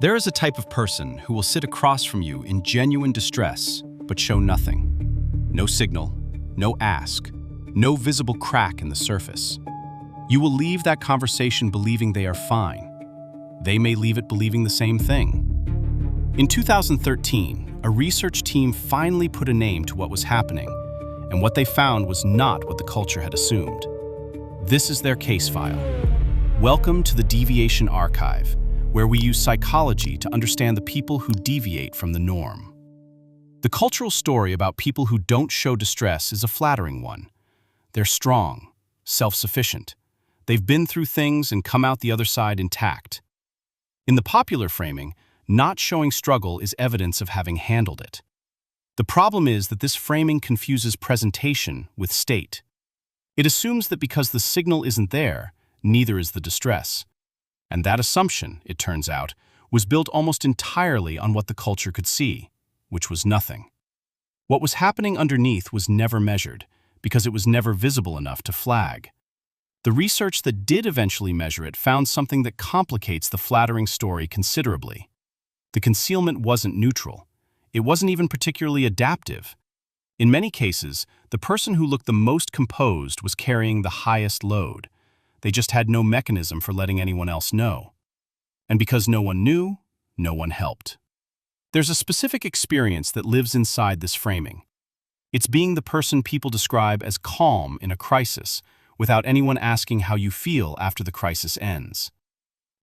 There is a type of person who will sit across from you in genuine distress, but show nothing. No signal, no ask, no visible crack in the surface. You will leave that conversation believing they are fine. They may leave it believing the same thing. In 2013, a research team finally put a name to what was happening, and what they found was not what the culture had assumed. This is their case file. Welcome to the Deviation Archive, where we use psychology to understand the people who deviate from the norm. The cultural story about people who don't show distress is a flattering one. They're strong, self-sufficient. They've been through things and come out the other side intact. In the popular framing, not showing struggle is evidence of having handled it. The problem is that this framing confuses presentation with state. It assumes that because the signal isn't there, neither is the distress. And that assumption, it turns out, was built almost entirely on what the culture could see, which was nothing. What was happening underneath was never measured, because it was never visible enough to flag. The research that did eventually measure it found something that complicates the flattering story considerably. The concealment wasn't neutral. It wasn't even particularly adaptive. In many cases, the person who looked the most composed was carrying the highest load. They just had no mechanism for letting anyone else know. And because no one knew, no one helped. There's a specific experience that lives inside this framing. It's being the person people describe as calm in a crisis, without anyone asking how you feel after the crisis ends.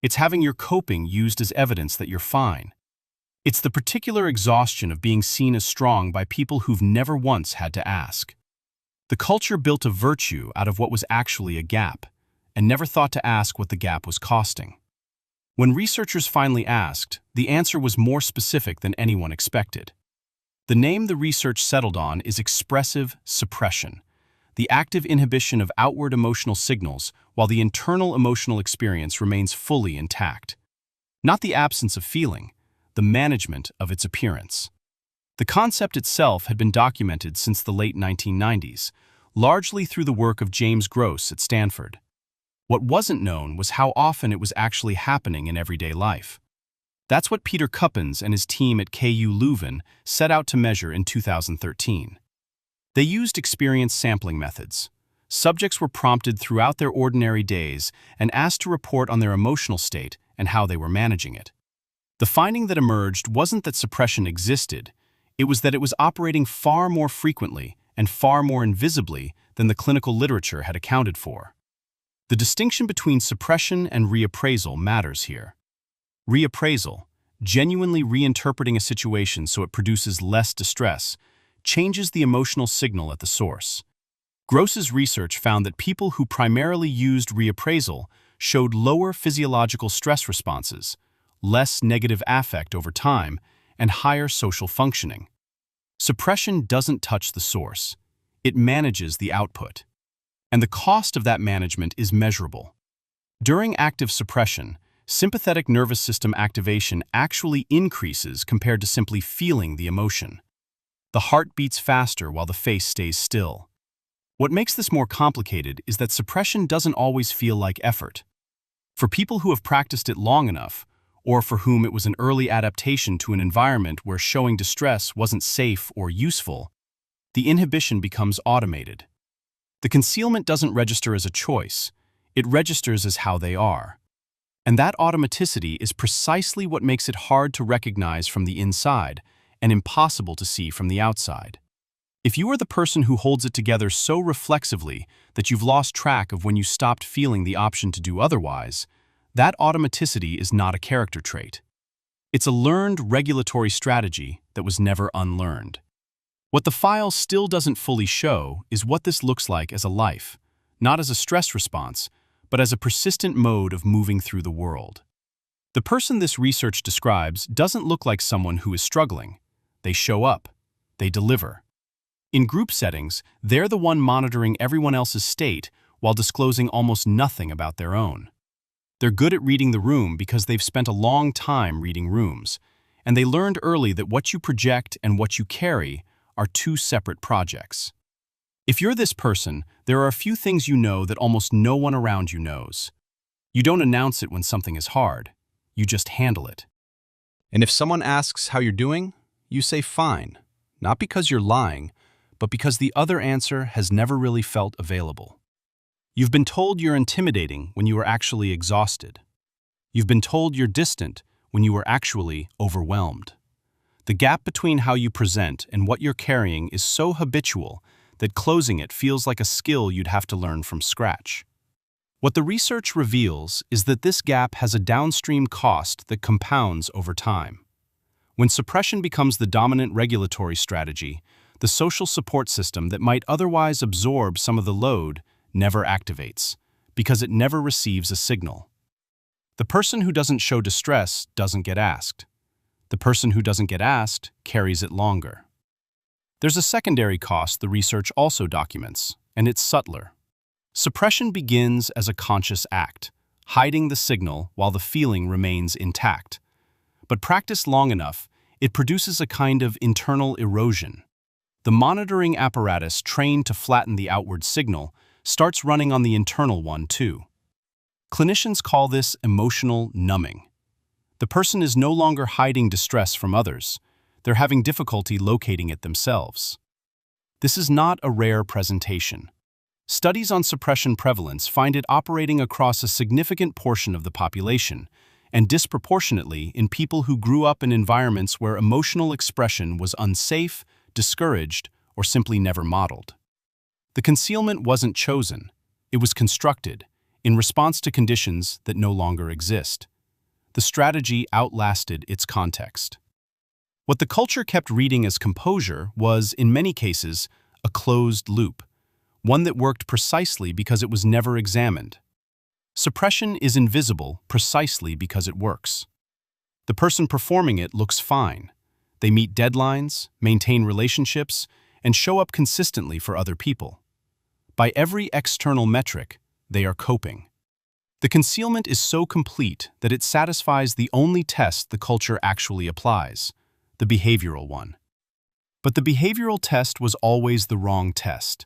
It's having your coping used as evidence that you're fine. It's the particular exhaustion of being seen as strong by people who've never once had to ask. The culture built a virtue out of what was actually a gap, and never thought to ask what the gap was costing. When researchers finally asked, the answer was more specific than anyone expected. The name the research settled on is expressive suppression, the active inhibition of outward emotional signals while the internal emotional experience remains fully intact. Not the absence of feeling, the management of its appearance. The concept itself had been documented since the late 1990s, largely through the work of James Gross at Stanford. What wasn't known was how often it was actually happening in everyday life. That's what Peter Cuppins and his team at KU Leuven set out to measure in 2013. They used experience sampling methods. Subjects were prompted throughout their ordinary days and asked to report on their emotional state and how they were managing it. The finding that emerged wasn't that suppression existed, it was that it was operating far more frequently and far more invisibly than the clinical literature had accounted for. The distinction between suppression and reappraisal matters here. Reappraisal, genuinely reinterpreting a situation so it produces less distress, changes the emotional signal at the source. Gross's research found that people who primarily used reappraisal showed lower physiological stress responses, less negative affect over time, and higher social functioning. Suppression doesn't touch the source. It manages the output. And the cost of that management is measurable. During active suppression, sympathetic nervous system activation actually increases compared to simply feeling the emotion. The heart beats faster while the face stays still. What makes this more complicated is that suppression doesn't always feel like effort. For people who have practiced it long enough, or for whom it was an early adaptation to an environment where showing distress wasn't safe or useful, the inhibition becomes automated. The concealment doesn't register as a choice, it registers as how they are. And that automaticity is precisely what makes it hard to recognize from the inside and impossible to see from the outside. If you are the person who holds it together so reflexively that you've lost track of when you stopped feeling the option to do otherwise, that automaticity is not a character trait. It's a learned regulatory strategy that was never unlearned. What the file still doesn't fully show is what this looks like as a life, not as a stress response, but as a persistent mode of moving through the world. The person this research describes doesn't look like someone who is struggling. They show up. They deliver. In group settings, they're the one monitoring everyone else's state while disclosing almost nothing about their own. They're good at reading the room because they've spent a long time reading rooms, and they learned early that what you project and what you carry are two separate projects. If you're this person, there are a few things you know that almost no one around you knows. You don't announce it when something is hard. You just handle it. And if someone asks how you're doing, you say fine, not because you're lying, but because the other answer has never really felt available. You've been told you're intimidating when you were actually exhausted. You've been told you're distant when you were actually overwhelmed. The gap between how you present and what you're carrying is so habitual that closing it feels like a skill you'd have to learn from scratch. What the research reveals is that this gap has a downstream cost that compounds over time. When suppression becomes the dominant regulatory strategy, the social support system that might otherwise absorb some of the load never activates, because it never receives a signal. The person who doesn't show distress doesn't get asked. The person who doesn't get asked carries it longer. There's a secondary cost the research also documents, and it's subtler. Suppression begins as a conscious act, hiding the signal while the feeling remains intact. But practiced long enough, it produces a kind of internal erosion. The monitoring apparatus trained to flatten the outward signal starts running on the internal one too. Clinicians call this emotional numbing. The person is no longer hiding distress from others. They're having difficulty locating it themselves. This is not a rare presentation. Studies on suppression prevalence find it operating across a significant portion of the population, and disproportionately in people who grew up in environments where emotional expression was unsafe, discouraged, or simply never modeled. The concealment wasn't chosen, it was constructed, in response to conditions that no longer exist. The strategy outlasted its context. What the culture kept reading as composure was, in many cases, a closed loop, one that worked precisely because it was never examined. Suppression is invisible precisely because it works. The person performing it looks fine. They meet deadlines, maintain relationships, and show up consistently for other people. By every external metric, they are coping. The concealment is so complete that it satisfies the only test the culture actually applies, the behavioral one. But the behavioral test was always the wrong test.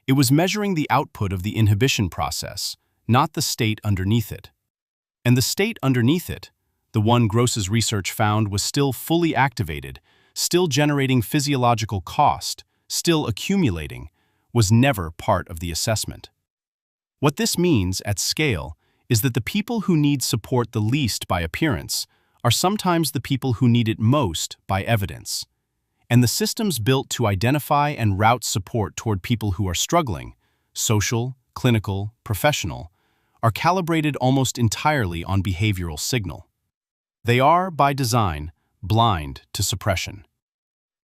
It was measuring the output of the inhibition process, not the state underneath it. And the state underneath it, the one Gross's research found was still fully activated, still generating physiological cost, still accumulating, was never part of the assessment. What this means, at scale, is that the people who need support the least by appearance are sometimes the people who need it most by evidence. And the systems built to identify and route support toward people who are struggling, social, clinical, professional, are calibrated almost entirely on behavioral signal. They are, by design, blind to suppression.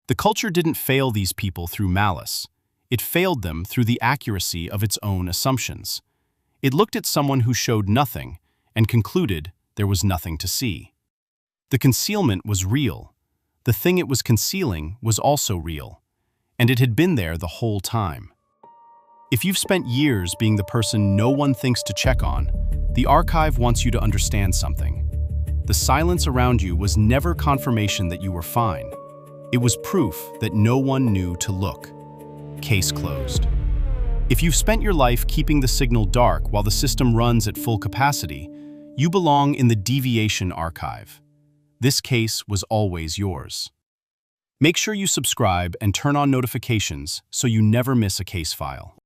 The culture didn't fail these people through malice. It failed them through the accuracy of its own assumptions. It looked at someone who showed nothing and concluded there was nothing to see. The concealment was real. The thing it was concealing was also real, and it had been there the whole time. If you've spent years being the person no one thinks to check on, the archive wants you to understand something. The silence around you was never confirmation that you were fine. It was proof that no one knew to look. Case closed. If you've spent your life keeping the signal dark while the system runs at full capacity, you belong in the deviation archive. This case was always yours. Make sure you subscribe and turn on notifications so you never miss a case file.